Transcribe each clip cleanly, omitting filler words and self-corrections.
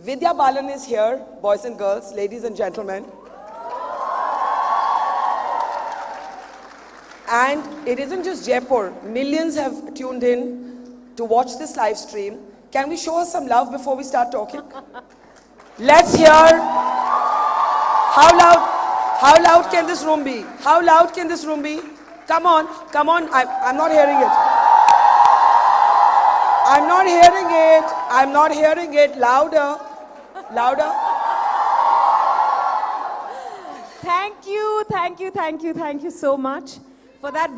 Vidya Balan is here, boys and girls, ladies and gentlemen. And it isn't just Jaipur. Millions have tuned in to watch this live stream. Can we show us some love before we start talking? Let's hear how loud can this room be? How loud can this room be? Come on, I'm not hearing it. I'm not hearing it. Louder. Thank you so much for that.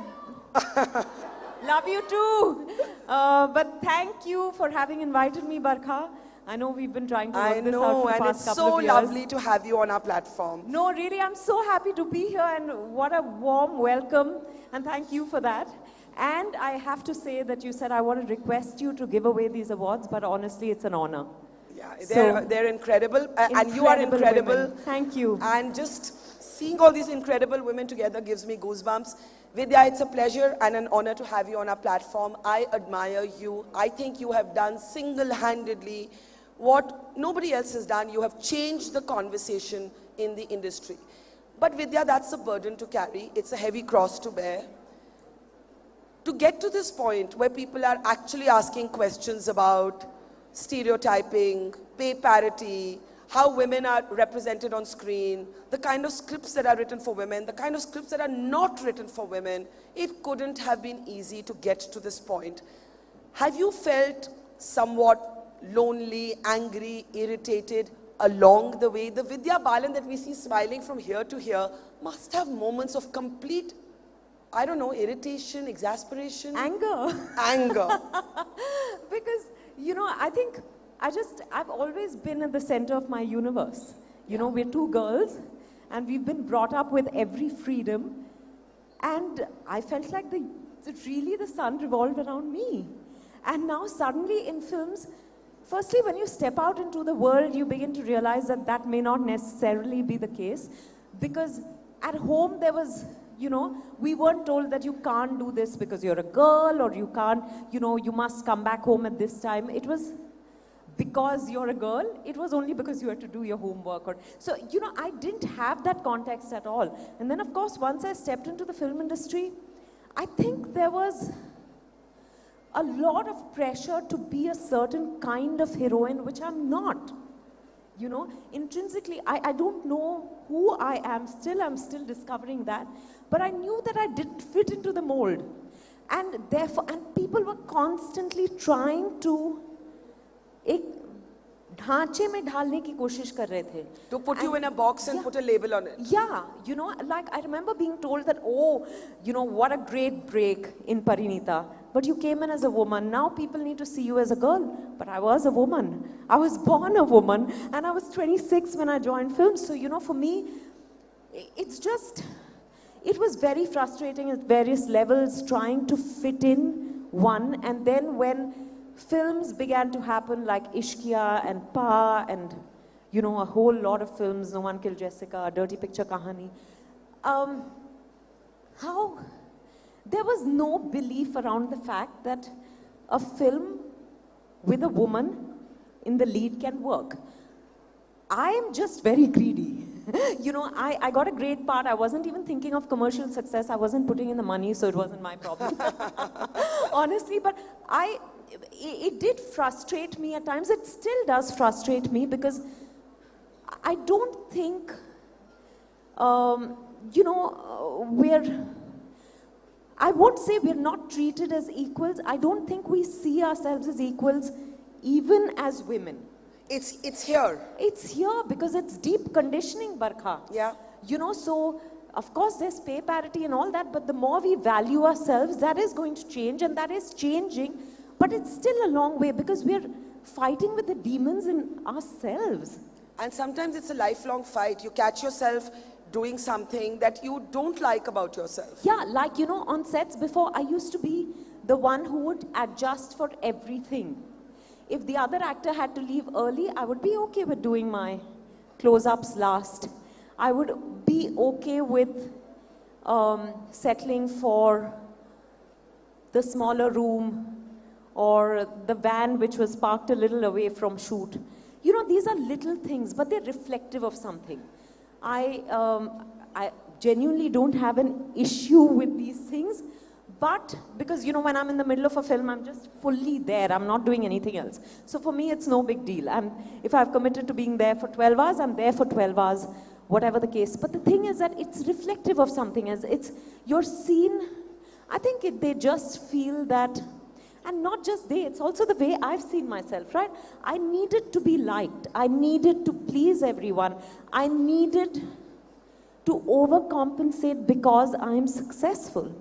Love you too. But thank you for having invited me, Barkha. I know we've been trying to work this out for the past couple of years. I know, and it's so lovely to have you on our platform. No, really, I'm so happy to be here, and what a warm welcome, and thank you for that. And I have to say that you said I want to request you to give away these awards, but honestly, it's an honor. Yeah, they're incredible, and you are incredible. Women. Thank you. And just seeing all these incredible women together gives me goosebumps. Vidya, it's a pleasure and an honor to have you on our platform. I admire you. I think you have done single-handedly what nobody else has done. You have changed the conversation in the industry. But Vidya, that's a burden to carry. It's a heavy cross to bear. To get to this point where people are actually asking questions about stereotyping, pay parity, how women are represented on screen, the kind of scripts that are written for women, the kind of scripts that are not written for women, it couldn't have been easy to get to this point. Have you felt somewhat lonely, angry, irritated along the way? The Vidya Balan that we see smiling from here to here must have moments of complete, I don't know, irritation, exasperation? Anger. Because, you know, I think I've always been at the center of my universe. You know, we're two girls, and we've been brought up with every freedom, and I felt like really the sun revolved around me. And now suddenly in films, firstly, when you step out into the world, you begin to realize that that may not necessarily be the case, because at home there was, you know, we weren't told that you can't do this because you're a girl, or you can't, you know, you must come back home at this time. It was because you're a girl. It was only because you had to do your homework. So, you know, I didn't have that context at all. And then, of course, once I stepped into the film industry, I think there was a lot of pressure to be a certain kind of heroine, which I'm not. You know, intrinsically, I don't know who I am. I'm still discovering that. But I knew that I didn't fit into the mold. And therefore, and people were constantly trying to एक ढांचे में ढालने की कोशिश कर रहे थे. To put you in a box and put a label on it. Yeah, you know, like I remember being told that, oh, you know, what a great break in Parinita. But you came in as a woman. Now people need to see you as a girl. But I was a woman. I was born a woman. And I was 26 when I joined film. So, you know, for me, it's just, it was very frustrating at various levels trying to fit in one. And then when films began to happen like Ishqiya and Pa and, you know, a whole lot of films, No One Killed Jessica, Dirty Picture Kahani, how there was no belief around the fact that a film with a woman in the lead can work. I am just very greedy. You know, I got a great part. I wasn't even thinking of commercial success. I wasn't putting in the money, so it wasn't my problem. Honestly, but it did frustrate me at times. It still does frustrate me because I don't think, you know, I won't say we're not treated as equals. I don't think we see ourselves as equals even as women. It's here. It's here because it's deep conditioning, Barkha. Yeah. You know, so of course there's pay parity and all that, but the more we value ourselves, that is going to change, and that is changing. But it's still a long way because we're fighting with the demons in ourselves. And sometimes it's a lifelong fight. You catch yourself doing something that you don't like about yourself. Yeah, like, you know, on sets before, I used to be the one who would adjust for everything. If the other actor had to leave early, I would be okay with doing my close-ups last. I would be okay with settling for the smaller room or the van which was parked a little away from shoot. You know, these are little things, but they're reflective of something. I genuinely don't have an issue with these things, but because, you know, when I'm in the middle of a film, I'm just fully there. I'm not doing anything else. So for me, it's no big deal. If I've committed to being there for 12 hours, I'm there for 12 hours, whatever the case. But the thing is that it's reflective of something. As it's your scene, I think they just feel that, and not just they, it's also the way I've seen myself, right? I needed to be liked. I needed to please everyone. I needed to overcompensate because I'm successful.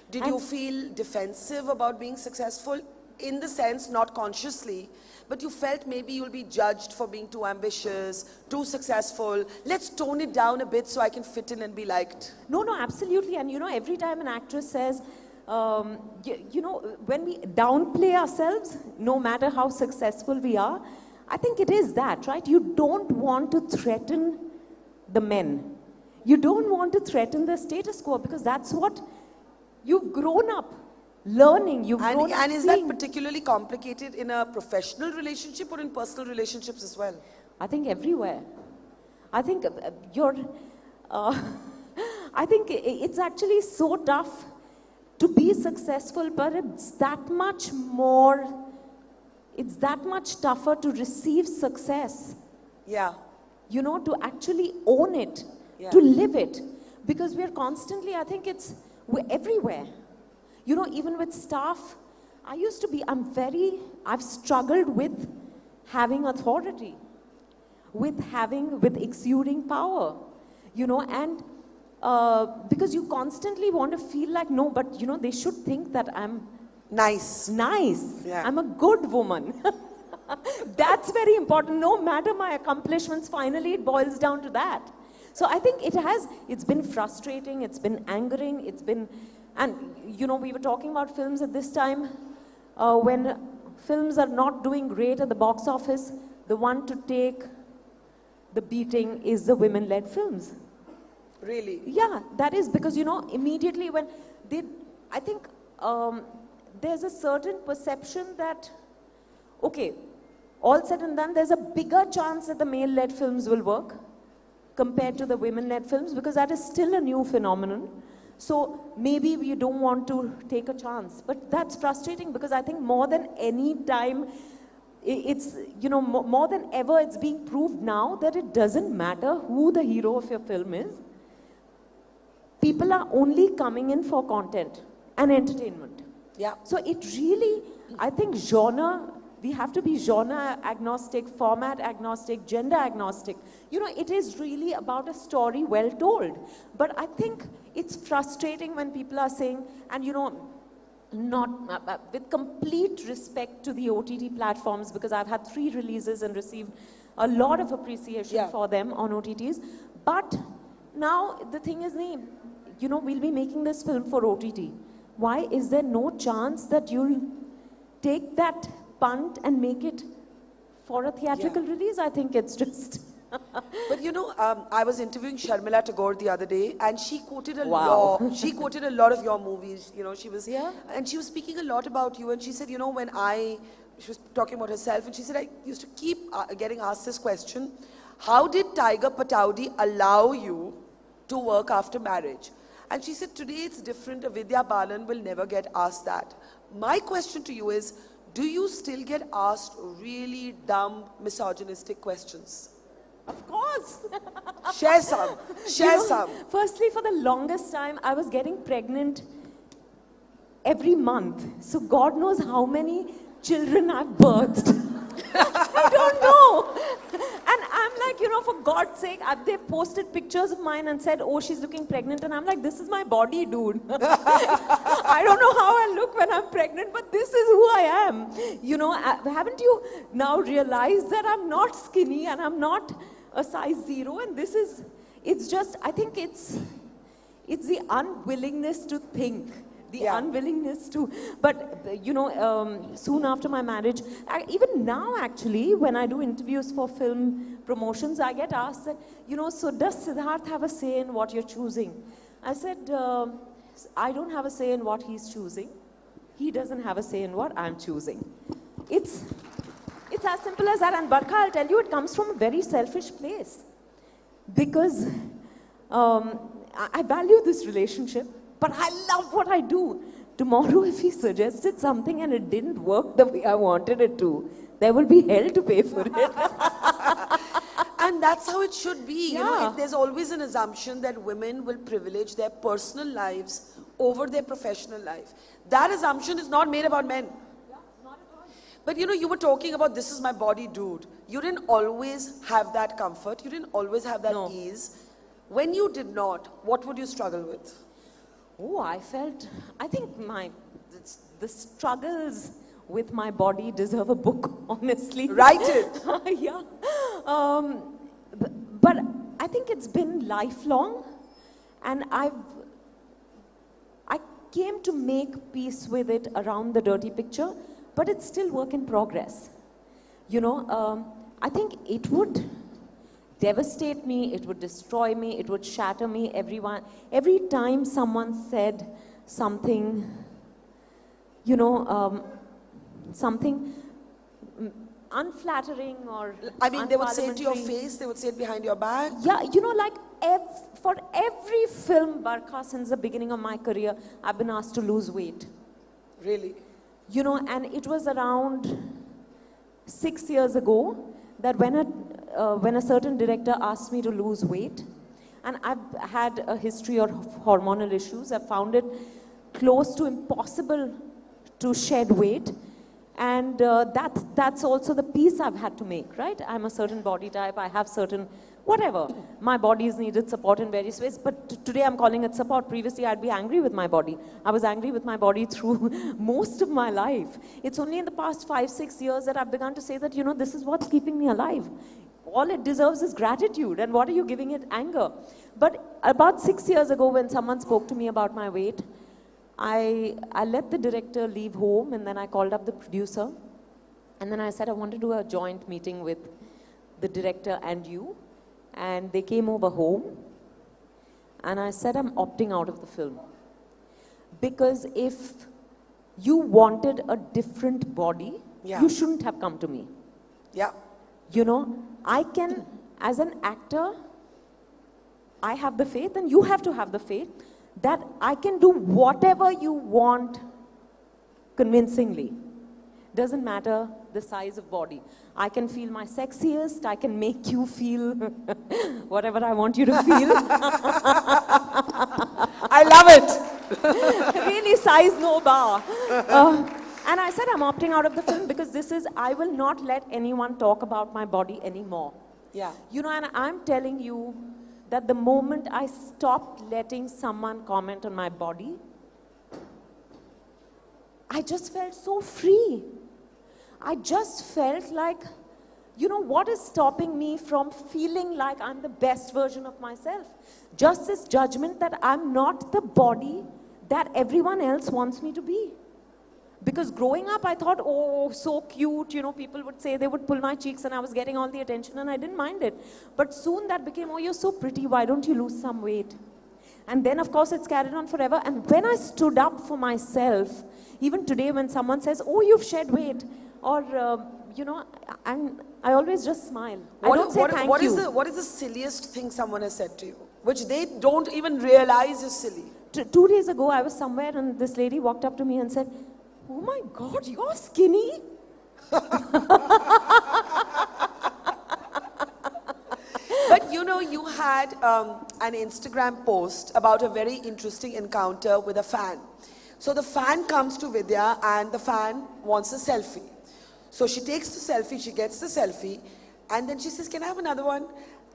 Did you feel defensive about being successful? In the sense, not consciously, but you felt maybe you'll be judged for being too ambitious, too successful. Let's tone it down a bit so I can fit in and be liked. No, absolutely. And you know, every time an actress says, you know, when we downplay ourselves, no matter how successful we are, I think it is that, right? You don't want to threaten the men. You don't want to threaten the status quo because that's what you've grown up learning. You've grown up and is seeing. that particularly complicated in a professional relationship or in personal relationships as well? I think everywhere. I think I think it's actually so tough to be successful, but it's that much tougher to receive success. Yeah. You know, to actually own it, Yeah. to live it. Because we're constantly, I think we're everywhere. You know, even with staff, I've struggled with having authority, with exuding power, you know, and because you constantly want to feel like, no, but you know, they should think that I'm nice. Yeah. I'm a good woman. That's very important. No matter my accomplishments, finally it boils down to that. So I think it's been frustrating, it's been angering, and you know, we were talking about films at this time, when films are not doing great at the box office, the one to take the beating is the women-led films. Really? Yeah, that is because, you know, immediately when I think there's a certain perception that, okay, all said and done, there's a bigger chance that the male-led films will work compared to the women-led films because that is still a new phenomenon. So maybe we don't want to take a chance. But that's frustrating because I think more than any time, it's, you know, more than ever, it's being proved now that it doesn't matter who the hero of your film is. People are only coming in for content and entertainment. Yeah. So it really, I think we have to be genre agnostic, format agnostic, gender agnostic. You know, it is really about a story well told. But I think it's frustrating when people are saying, and you know, not with complete respect to the OTT platforms, because I've had 3 releases and received a lot of appreciation for them on OTTs. But now the thing is, you know, we'll be making this film for OTT. Why is there no chance that you'll take that punt and make it for a theatrical release? I think it's just... But you know, I was interviewing Sharmila Tagore the other day, and she quoted a lot of your movies. You know, she was speaking a lot about you, and she said, you know, she was talking about herself, and she said, I used to keep getting asked this question: how did Tiger Pataudi allow you to work after marriage? And she said, today it's different. A Vidya Balan will never get asked that. My question to you is, do you still get asked really dumb, misogynistic questions? Of course. Share some. Firstly, for the longest time, I was getting pregnant every month. So God knows how many children I've birthed. I don't know. And I'm like, you know, for God's sake, they've posted pictures of mine and said, oh, she's looking pregnant. And I'm like, this is my body, dude. I don't know how I look when I'm pregnant, but this is who I am. You know, haven't you now realized that I'm not skinny and I'm not a size 0? And it's just, I think it's the unwillingness to think. The unwillingness to, but you know, soon after my marriage, even now actually, when I do interviews for film promotions, I get asked that, you know, so does Siddharth have a say in what you're choosing? I said, I don't have a say in what he's choosing. He doesn't have a say in what I'm choosing. It's it's as simple as that. And Barkha, I'll tell you, it comes from a very selfish place. Because I value this relationship, but I love what I do. Tomorrow, if he suggested something and it didn't work the way I wanted it to, there will be hell to pay for it. And that's how it should be. Yeah. You know, if there's always an assumption that women will privilege their personal lives over their professional life. That assumption is not made about men. Yeah, not at all. But you know, you were talking about this is my body, dude. You didn't always have that comfort. You didn't always have that ease. When you did not, what would you struggle with? Oh, I think the struggles with my body deserve a book, honestly. Write it. Yeah. But I think it's been lifelong, and I came to make peace with it around the dirty picture, but it's still work in progress. You know, I think it would devastate me, it would destroy me, it would shatter me. Every time someone said something, you know, something unflattering or I mean, they would say it to your face, they would say it behind your back. Yeah, you know, like for every film, Barkha, since the beginning of my career, I've been asked to lose weight. Really? You know, and it was around 6 years ago that when a certain director asked me to lose weight, and I've had a history of hormonal issues, I found it close to impossible to shed weight. And that's also the peace I've had to make, right? I'm a certain body type, I have certain, whatever. My body's needed support in various ways, but today I'm calling it support. Previously I'd be angry with my body. I was angry with my body through most of my life. It's only in the past 5-6 years that I've begun to say that, you know, this is what's keeping me alive. All it deserves is gratitude, and what are you giving it? Anger. But about 6 years ago, when someone spoke to me about my weight, I let the director leave home, and then I called up the producer, and then I said I want to do a joint meeting with the director and you, and they came over home, and I said I'm opting out of the film, because if you wanted a different body, you shouldn't have come to me. Yeah. You know, I can, as an actor, I have the faith, and you have to have the faith, that I can do whatever you want convincingly. Doesn't matter the size of body. I can feel my sexiest, I can make you feel whatever I want you to feel. I love it. Really, size no bar. And I said I'm opting out of the film because I will not let anyone talk about my body anymore. Yeah. You know, and I'm telling you that the moment I stopped letting someone comment on my body, I just felt so free. I just felt like, you know, what is stopping me from feeling like I'm the best version of myself? Just this judgment that I'm not the body that everyone else wants me to be. Because growing up, I thought, oh, so cute, you know, people would say, they would pull my cheeks and I was getting all the attention and I didn't mind it. But soon that became, oh, you're so pretty, why don't you lose some weight? And then, of course, it's carried on forever. And when I stood up for myself, even today when someone says, oh, you've shed weight, or, you know, I always just smile. I don't say thank you. What is the silliest thing someone has said to you, which they don't even realize is silly? 2 days ago, I was somewhere and this lady walked up to me and said, oh my God, you're skinny. But you know, you had an Instagram post about a very interesting encounter with a fan. So the fan comes to Vidya and the fan wants a selfie. So she takes the selfie, she gets the selfie, and then she says, can I have another one?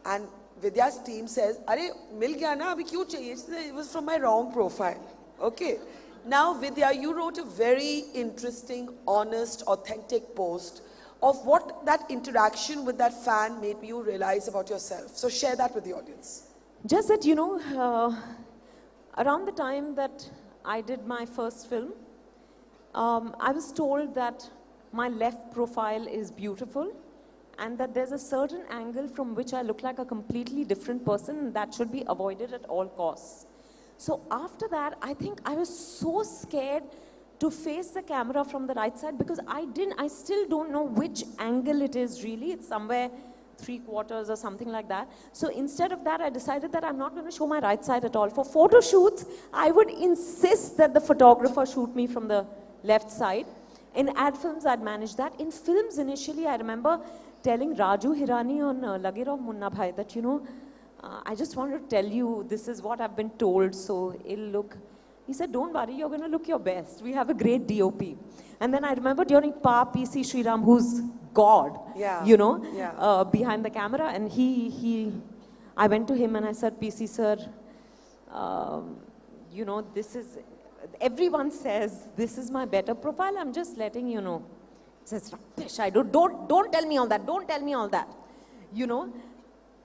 And Vidya's team says, Are, mil gaya na, abhi kyun chahiye? She said, it was from my wrong profile. Okay. Now, Vidya, you wrote a very interesting, honest, authentic post of what that interaction with that fan made you realize about yourself. So share that with the audience. Just that, you know, around the time that I did my first film, I was told that my left profile is beautiful and that there's a certain angle from which I look like a completely different person and that should be avoided at all costs. So after that, I think I was so scared to face the camera from the right side, because I still don't know which angle it is really. It's somewhere 3/4 or something like that. So instead of that, I decided that I'm not going to show my right side at all. For photo shoots, I would insist that the photographer shoot me from the left side. In ad films, I'd manage that. In films, initially, I remember telling Raju Hirani on Lage Raho Munna Bhai that, you know, I just want to tell you, this is what I've been told, so it'll look. He said, don't worry, you're going to look your best. We have a great DOP. And then I remember during PC Sriram, who's God, you know, behind the camera. And I went to him and I said, PC sir, you know, everyone says this is my better profile. I'm just letting you know. He says, rubbish, don't tell me all that. Don't tell me all that, you know.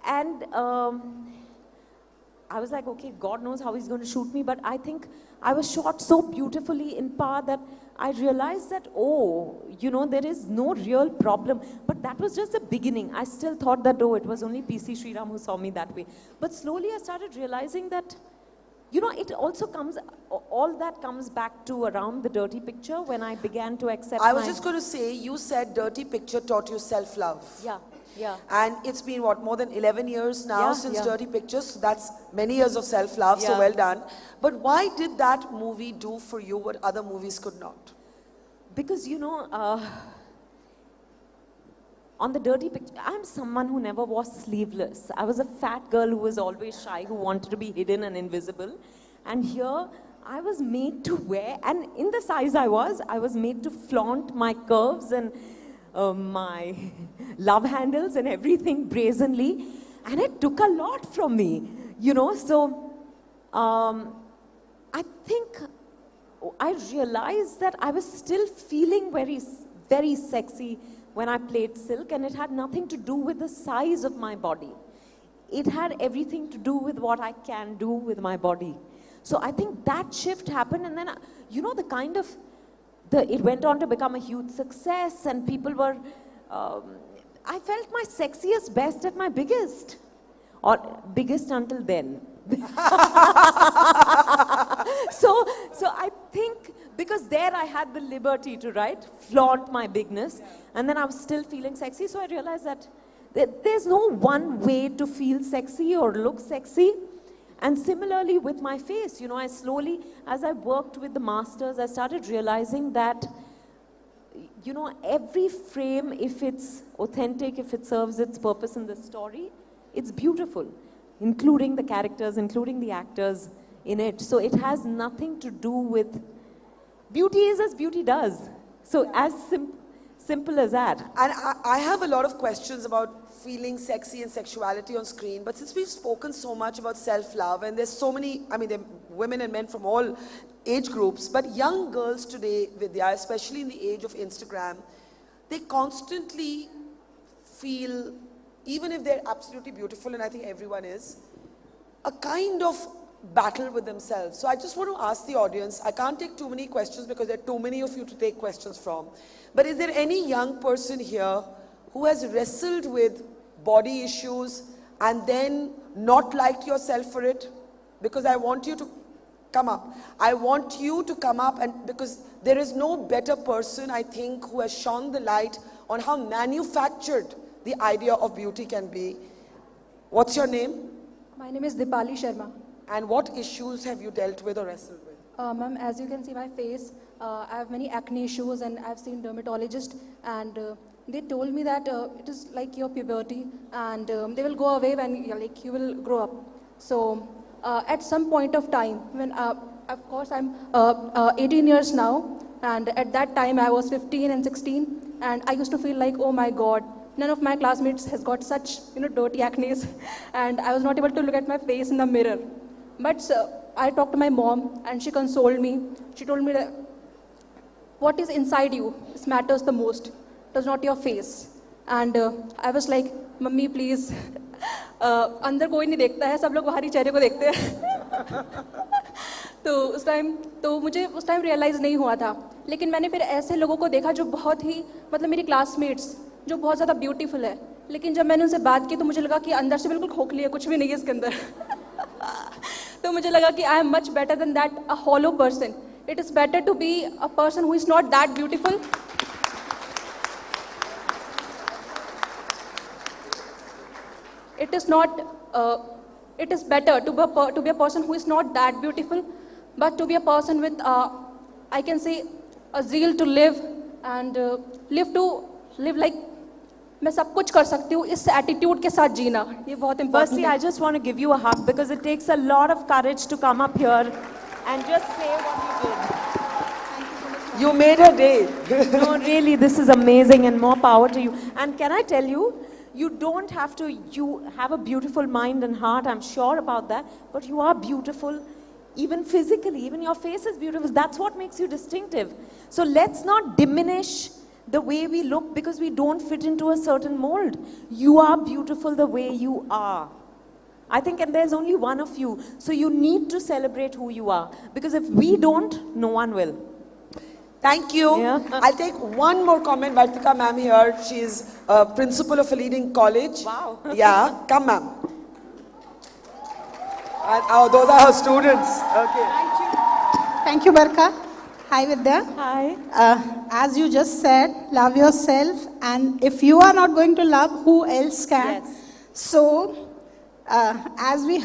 And I was like, okay, God knows how he's going to shoot me, but I think I was shot so beautifully in par that I realized that, oh, you know, there is no real problem. But that was just the beginning. I still thought that, oh, it was only PC Sriram who saw me that way. But slowly I started realizing that, you know, it also comes, all that comes back to around the dirty picture when I began to accept I was just going to say, you said dirty picture taught you self-love. Yeah. Yeah. And it's been, what, more than 11 years now since Dirty Pictures. So that's many years of self-love, so well done. But why did that movie do for you what other movies could not? Because, you know, on the Dirty Picture, I'm someone who never was sleeveless. I was a fat girl who was always shy, who wanted to be hidden and invisible. And here, I was made to wear, and in the size I was made to flaunt my curves and my love handles and everything brazenly, and it took a lot from me, you know. So I think I realized that I was still feeling very, very sexy when I played Silk, and it had nothing to do with the size of my body. It had everything to do with what I can do with my body. So I think that shift happened, and then, you know, it went on to become a huge success, and people were, I felt my sexiest best at my biggest, or biggest until then. So I think, because there I had the liberty to, right, flaunt my bigness, and then I was still feeling sexy, so I realized that there's no one way to feel sexy or look sexy. And similarly with my face, you know, I slowly, as I worked with the masters, I started realizing that, you know, every frame, if it's authentic, if it serves its purpose in the story, it's beautiful, including the characters, including the actors in it. So it has nothing to do with, beauty is as beauty does. So as simple as that. And I have a lot of questions about feeling sexy and sexuality on screen, but since we've spoken so much about self-love, and there's so many, I mean, there are women and men from all age groups, but young girls today, Vidya, especially in the age of Instagram, they constantly feel, even if they're absolutely beautiful, and I think everyone is, a kind of battle with themselves. So I just want to ask the audience, I can't take too many questions because there are too many of you to take questions from, but is there any young person here who has wrestled with body issues and then not liked yourself for it? Because I want you to come up. I want you to come up, and because there is no better person, I think, who has shone the light on how manufactured the idea of beauty can be. What's your name? My name is Dipali Sharma. And what issues have you dealt with or wrestled with? Ma'am, as you can see my face, I have many acne issues, and I've seen dermatologists, and they told me that it is like your puberty, and they will go away when you will grow up. So at some point of time, when of course I'm 18 years now, and at that time I was 15 and 16, and I used to feel like, oh my God, none of my classmates has got such dirty acne, and I was not able to look at my face in the mirror. But I talked to my mom, and she consoled me. She told me that what is inside you matters the most. It is not your face. And I was like, Mummy, please, अंदर कोई नहीं देखता है, सब लोग बाहरी चेहरे को देखते हैं. तो मुझे उस टाइम रियलाइज़ नहीं हुआ था. लेकिन मैंने फिर ऐसे लोगों को देखा जो बहुत ही, मतलब मेरी क्लासमेट्स जो बहुत ज़्यादा ब्यूटीफुल है, लेकिन जब मैंने उनसे बात की तो मुझे लगा कि अंदर से बिल्कुल खोखली है, कुछ भी नहीं है इसके अंदर. तो मुझे लगा कि I am much better than that, a hollow person. it is better to be a person who is not that beautiful. It is not, it is better to be a person who is not that beautiful, but to be a person with, I can say, a zeal to live and live like मैं सब कुछ कर सकती हूँ इस attitude के साथ जीना ये बहुत important Firstly, है. I just want to give you a hug because it takes a lot of courage to come up here and just say what you did. You made her day. No, really, this is amazing and more power to you. And can I tell you, you don't have to, you have a beautiful mind and heart, I'm sure about that, but you are beautiful even physically, even your face is beautiful. That's what makes you distinctive. So let's not diminish the way we look because we don't fit into a certain mold. You are beautiful the way you are. I think, and there's only one of you. So you need to celebrate who you are. Because if we don't, no one will. Thank you. Yeah. I'll take one more comment. Vartika ma'am here. She's a principal of a leading college. Wow. Yeah. Come ma'am. Oh, those are her students. Okay. Thank you, Barkha. Hi, Vidya. Hi. As you just said, love yourself, and if you are not going to love, who else can? Yes. So, as we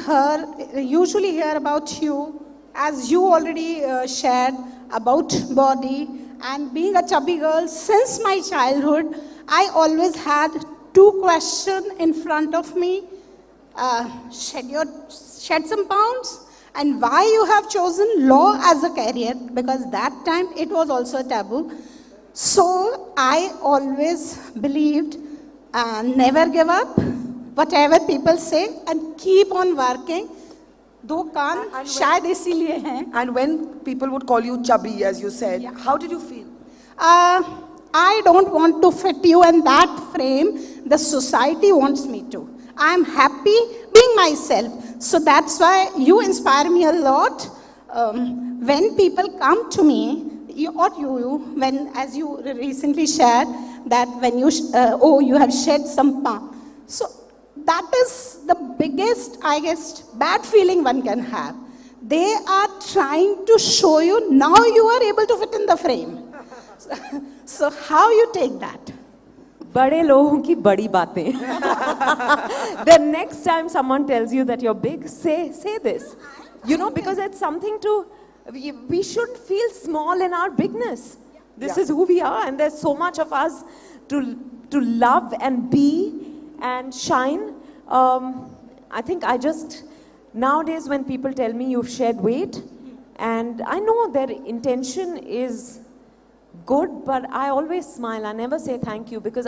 usually hear about you, as you already shared about body and being a chubby girl since my childhood, I always had two questions in front of me. Shed some pounds, and why you have chosen law as a career, because that time it was also a taboo. So I always believed never give up, whatever people say, and keep on working. दो कान शायद इसीलिए हैं. And when people would call you chubby, as you said, how did you feel? I don't want to fit you in that frame. The society wants me to. I am happy being myself. So that's why you inspire me a lot. When people come to me, when, as you recently shared, that when you, you have shed some palm. So that is the biggest, I guess, bad feeling one can have. They are trying to show you, now you are able to fit in the frame. So how you take that? बड़े लोगों की बड़ी बातें. The next time someone tells you that you're big, say this. You know, because it's something to, we shouldn't feel small in our bigness. This is who we are, and there's so much of us to love and be and shine. I think nowadays when people tell me you've shed weight, and I know their intention is good, but I always smile. I never say thank you because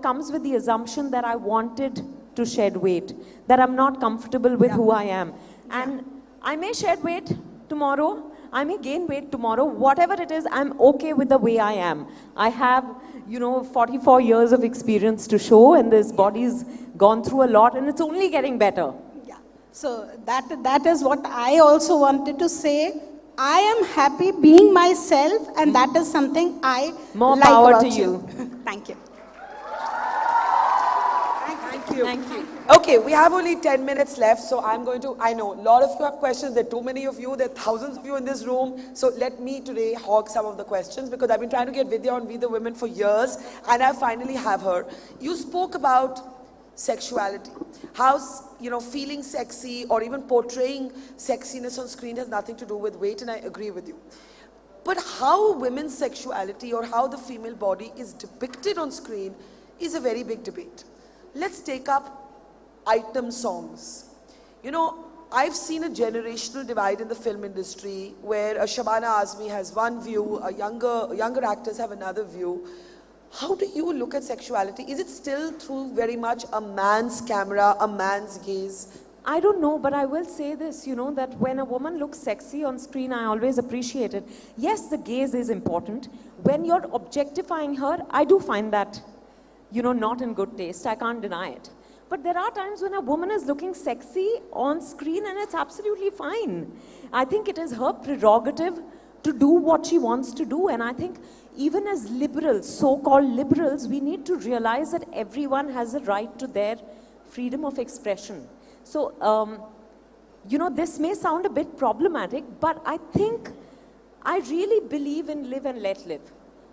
comes with the assumption that I wanted to shed weight, that I'm not comfortable with who I am. And I may shed weight tomorrow, I may gain weight tomorrow, whatever it is, I'm okay with the way I am. I have, 44 years of experience to show, and this body's gone through a lot, and it's only getting better. Yeah. So that is what I also wanted to say. I am happy being myself, and that is something I More like power about to you. Thank you. Thank you. Thank you. Okay, we have only 10 minutes left, so I know a lot of you have questions, there are too many of you, there are thousands of you in this room, so let me today hog some of the questions, because I've been trying to get Vidya on We the Women for years, and I finally have her. You spoke about sexuality, how feeling sexy or even portraying sexiness on screen has nothing to do with weight, and I agree with you. But how women's sexuality or how the female body is depicted on screen is a very big debate. Let's take up item songs. I've seen a generational divide in the film industry where a Shabana Azmi has one view, younger actors have another view. How do you look at sexuality? Is it still through very much a man's camera, a man's gaze? I don't know, but I will say this, that when a woman looks sexy on screen, I always appreciate it. Yes, the gaze is important. When you're objectifying her, I do find that, not in good taste. I can't deny it. But there are times when a woman is looking sexy on screen and it's absolutely fine. I think it is her prerogative to do what she wants to do. And I think even as liberals, so-called liberals, we need to realize that everyone has a right to their freedom of expression. So you know, this may sound a bit problematic, but I think I really believe in live and let live.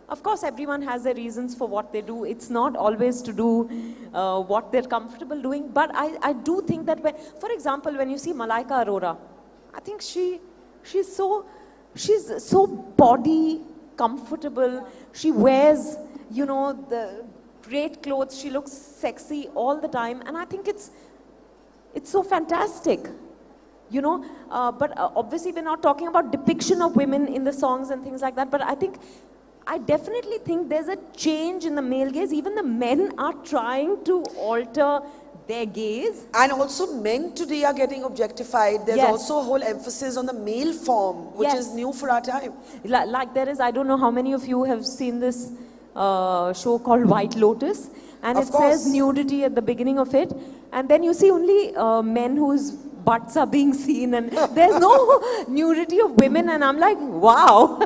Of course, everyone has their reasons for what they do. It's not always to do what they're comfortable doing. But I do think that, for example, when you see Malaika Arora, I think she's so body comfortable. She wears, you know, the great clothes. She looks sexy all the time. And I think it's so fantastic. You know, but obviously we're not talking about depiction of women in the songs and things like that. But I definitely think there's a change in the male gaze. Even the men are trying to alter their gaze. And also men today are getting objectified. There's also a whole emphasis on the male form, which is new for our time. Like there is, I don't know how many of you have seen this show called White Lotus. And it says nudity at the beginning of it. And then you see only men whose butts are being seen, and there's no nudity of women, and I'm like, wow.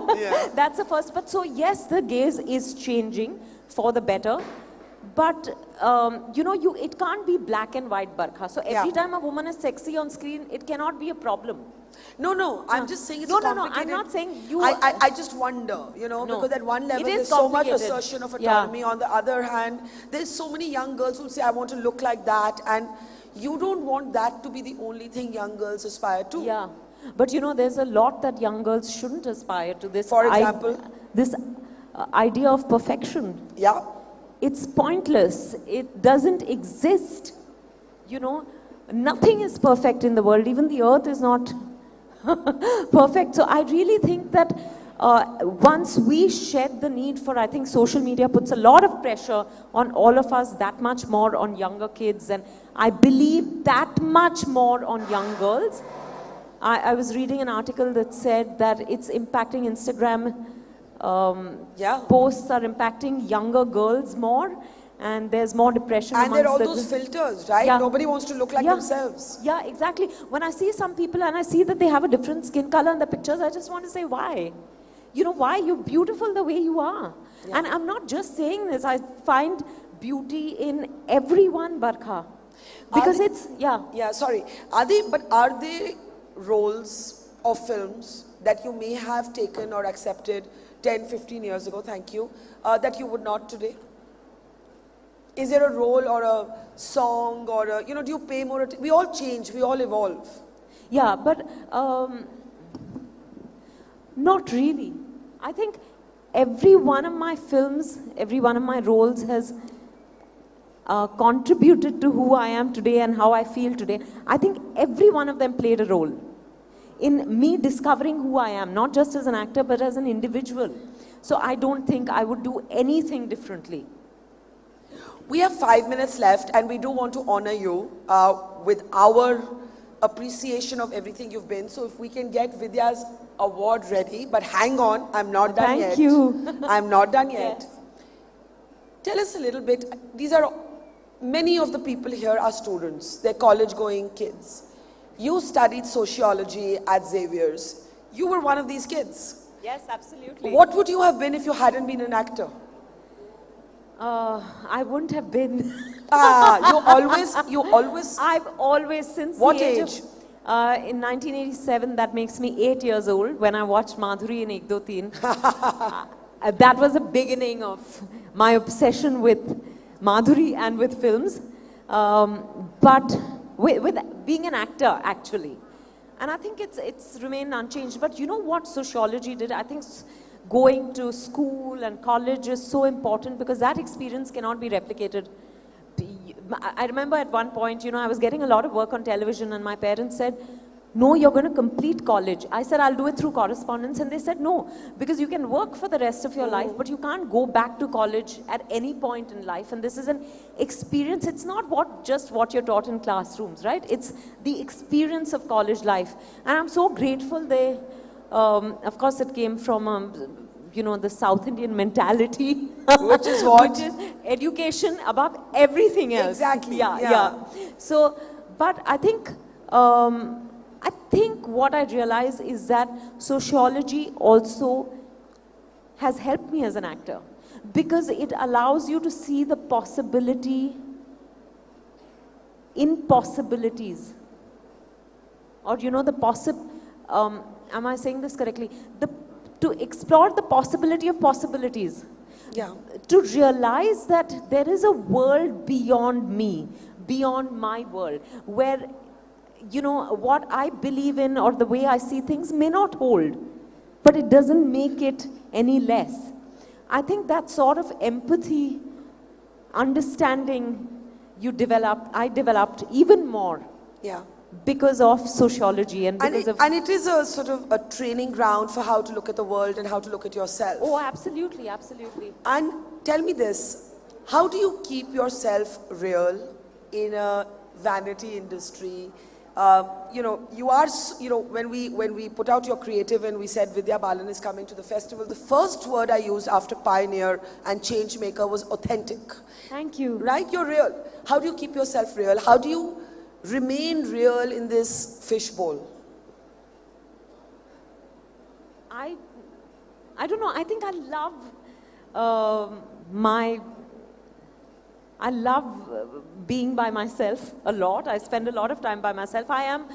That's the first. But so yes, the gaze is changing for the better, but you know, it can't be black and white, Barkha. So every time a woman is sexy on screen, it cannot be a problem. No, I'm just saying it's complicated. No, I'm not saying you... I just wonder, you know, because at one level there's so much assertion of autonomy. On the other hand, there's so many young girls who say, I want to look like that, and you don't want that to be the only thing young girls aspire to. Yeah, but you know, there's a lot that young girls shouldn't aspire to. This, for example? This idea of perfection. Yeah. It's pointless. It doesn't exist. You know, nothing is perfect in the world. Even the earth is not perfect. So I really think that once we shed the need for, I think social media puts a lot of pressure on all of us, that much more on younger kids, and I believe that much more on young girls. I was reading an article that said that it's impacting Instagram. Posts are impacting younger girls more, and there's more depression. And there are all those filters, right? Yeah. Nobody wants to look like themselves. Yeah, exactly. When I see some people and I see that they have a different skin color in the pictures, I just want to say, why? You know, why? You're beautiful the way you are. Yeah. And I'm not just saying this. I find beauty in everyone, Barkha. Because Yeah, sorry. Are they roles of films that you may have taken or accepted 10, 15 years ago, thank you, that you would not today? Is there a role or a song or a, you know, do you pay more attention? We all change, we all evolve. Yeah, but not really. I think every one of my films, every one of my roles has contributed to who I am today and how I feel today. I think every one of them played a role in me discovering who I am, not just as an actor, but as an individual. So I don't think I would do anything differently. We have 5 minutes left, and we do want to honor you with our appreciation of everything you've been. So if we can get Vidya's award ready, but hang on, I'm not done yet. Thank you. I'm not done yet. Yes. Tell us a little bit, many of the people here are students, they're college-going kids. You studied sociology at Xavier's. You were one of these kids. Yes, absolutely. What would you have been if you hadn't been an actor? I wouldn't have been. You always... I've always, since what the age? In 1987, that makes me 8 years old, when I watched Madhuri in Ek Do Teen. That was the beginning of my obsession with Madhuri and with films. But with being an actor, actually. And I think it's remained unchanged. But you know what sociology did? I think going to school and college is so important, because that experience cannot be replicated. I remember at one point, you know, I was getting a lot of work on television, and my parents said, no, you're going to complete college. I said, I'll do it through correspondence. And they said, no, because you can work for the rest of your life, but you can't go back to college at any point in life. And this is an experience. It's not just what you're taught in classrooms, right? It's the experience of college life. And I'm so grateful they, of course, it came from, you know, the South Indian mentality. Which is what? Which is education above everything else. Exactly. Yeah. So, but I think what I realize is that sociology also has helped me as an actor, because it allows you to see the possibility in possibilities. or you know, am I saying this correctly? To explore the possibility of possibilities. Yeah. To realize that there is a world beyond me, beyond my world, where, you know, what I believe in or the way I see things may not hold, but it doesn't make it any less. I think that sort of empathy, understanding I developed even more. Yeah. Because of sociology and because and it is a sort of a training ground for how to look at the world and how to look at yourself. Oh, absolutely, absolutely. And tell me this, how do you keep yourself real in a vanity industry? You know, when we put out your creative and we said Vidya Balan is coming to the festival, the first word I used after pioneer and change maker was authentic. Thank you. Right? You're real. How do you keep yourself real? How do you remain real in this fishbowl? I don't know. I think I love being by myself a lot. I spend a lot of time by myself. I am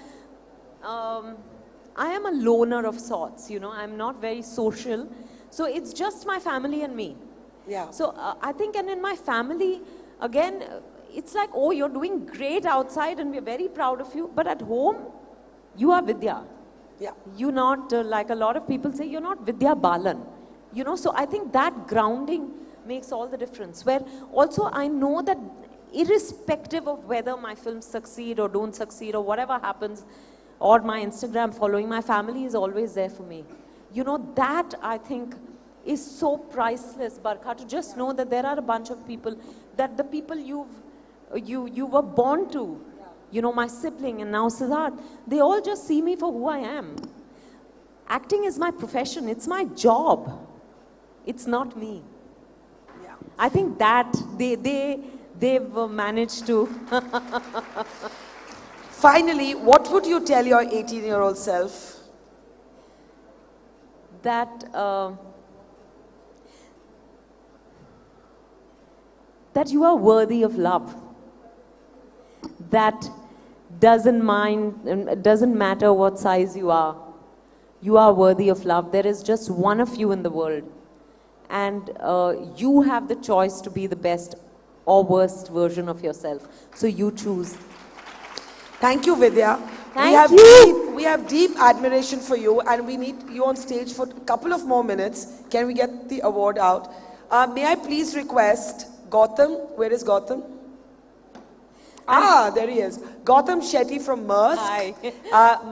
a loner of sorts, you know. I'm not very social. So it's just my family and me. Yeah. So I think, and in my family, again, it's like, oh, you're doing great outside and we're very proud of you. But at home, you are Vidya. Yeah. You're not, like a lot of people say, you're not Vidya Balan. You know, so I think that grounding makes all the difference. Where also I know that irrespective of whether my films succeed or don't succeed or whatever happens, or my Instagram following, my family is always there for me. You know, that I think is so priceless, Barkha, to just know that there are a bunch of people, that the people you were born to, you know, my sibling and now Siddharth, they all just see me for who I am. Acting is my profession, it's my job. It's not me. Yeah. I think that they've managed to. Finally, what would you tell your 18-year-old self? That you are worthy of love. That doesn't matter what size you are worthy of love. There is just one of you in the world. And you have the choice to be the best or worst version of yourself. So you choose. Thank you, Vidya. Thank you. We have deep admiration for you, and we need you on stage for a couple of more minutes. Can we get the award out? May I please request Gautam? Where is Gautam? There he is. Gautam Shetty from Maersk. Hi.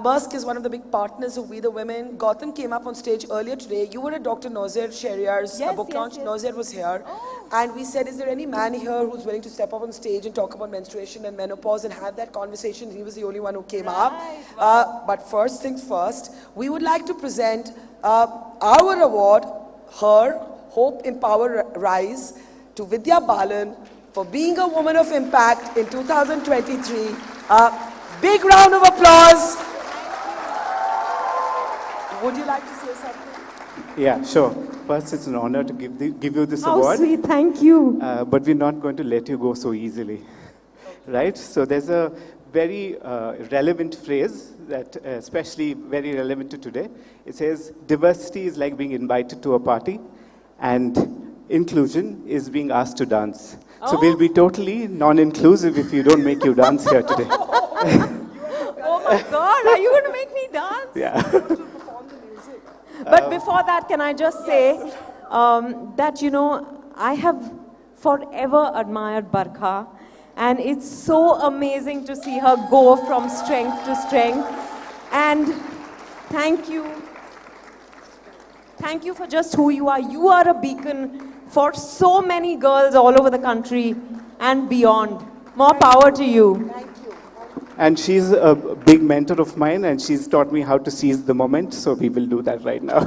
Maersk is one of the big partners of We the Women. Gautam came up on stage earlier today. You were at Dr. Nozer Sheriar's book launch. Yes. Nozer was here. And we said, is there any man here who's willing to step up on stage and talk about menstruation and menopause and have that conversation? He was the only one who came up. But first things first, we would like to present our award, Hope Empower Rise, to Vidya Balan, for being a woman of impact in 2023. Big round of applause. Would you like to say something? Yeah, sure. First, it's an honor to give you this How award. sweet, thank you. But we're not going to let you go so easily, right? So there's a very relevant phrase that especially very relevant to today. It says, diversity is like being invited to a party, and inclusion is being asked to dance. So we'll be totally non-inclusive if you don't make you dance here today. Oh my God, are you going to make me dance? Yeah. But before that, can I just say that, you know, I have forever admired Barkha, and it's so amazing to see her go from strength to strength. And thank you. Thank you for just who you are. You are a beacon for so many girls all over the country and beyond. More power to you. Thank you. And she's a big mentor of mine, and she's taught me how to seize the moment, so we will do that right now.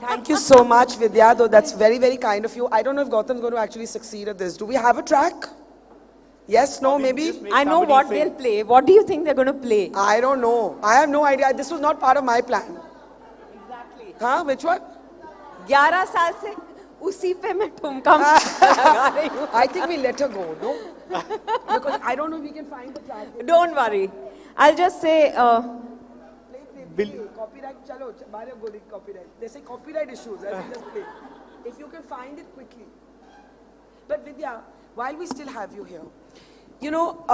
Thank you so much, Vidya, though that's very, very kind of you. I don't know if Gautam's going to actually succeed at this. Do we have a track? Yes, no, maybe? I know what they'll play. What do you think they're going to play? I don't know. I have no idea. This was not part of my plan. Exactly. Huh? Which one? 11 साल से उसी पे मैं ठुमका लगा रही हूँ. I think we let her go, no? Because I don't know if we can find the track. Don't worry. I'll just say Copyright, chalo, Mario Goli, copyright. They say copyright issues, as in just play. If you can find it quickly. But Vidya, while we still have you here, you know,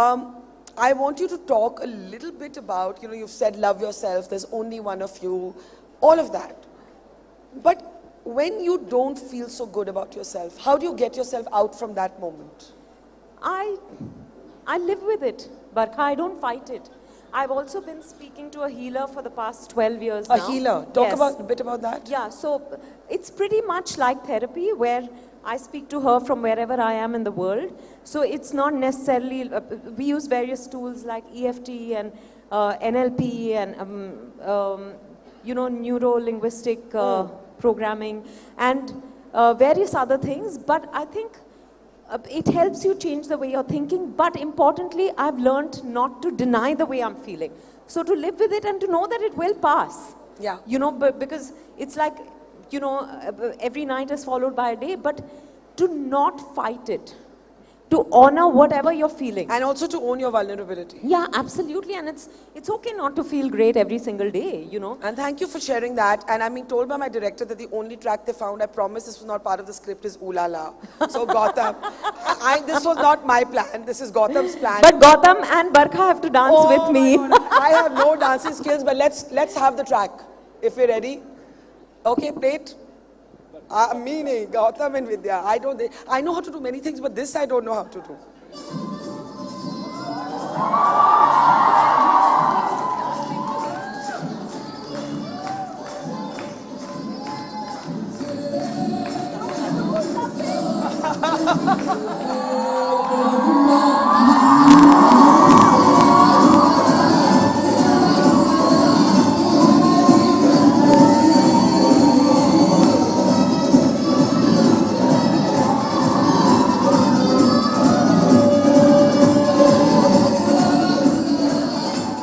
I want you to talk a little bit about, you know, you've said love yourself, there's only one of you, all of that. But when you don't feel so good about yourself, how do you get yourself out from that moment? I live with it, Barkha. I don't fight it. I've also been speaking to a healer for the past 12 years now. A healer? Talk Yes. a bit about that. Yeah, so it's pretty much like therapy where I speak to her from wherever I am in the world. So it's not necessarily, we use various tools like EFT and NLP and, you know, neuro-linguistic programming and various other things. But I think it helps you change the way you're thinking. But importantly, I've learned not to deny the way I'm feeling. So to live with it and to know that it will pass. Yeah. You know, because it's like, you know, every night is followed by a day, but to not fight it, to honor whatever you're feeling. And also to own your vulnerability. Yeah, absolutely. And it's okay not to feel great every single day, you know. And thank you for sharing that. And I'm being told by my director that the only track they found, I promise this was not part of the script, is Ooh La La. So Gautam, this was not my plan. This is Gautam's plan. But Gautam and Barkha have to dance with me. I have no dancing skills, but let's have the track. If you're ready. Okay, play it. Me nahi, Gautam and Vidya. I know how to do many things, but this I don't know how to do.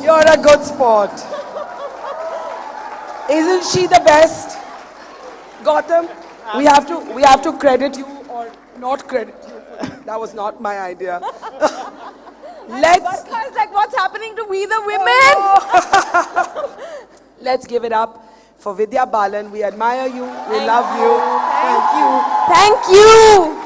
You're a good sport. Isn't she the best? Gautam, we have to credit you or not credit you. That was not my idea. Barkha is like, what's happening to we the women? Let's give it up for Vidya Balan. We admire you. We love you. Thank you. Thank you.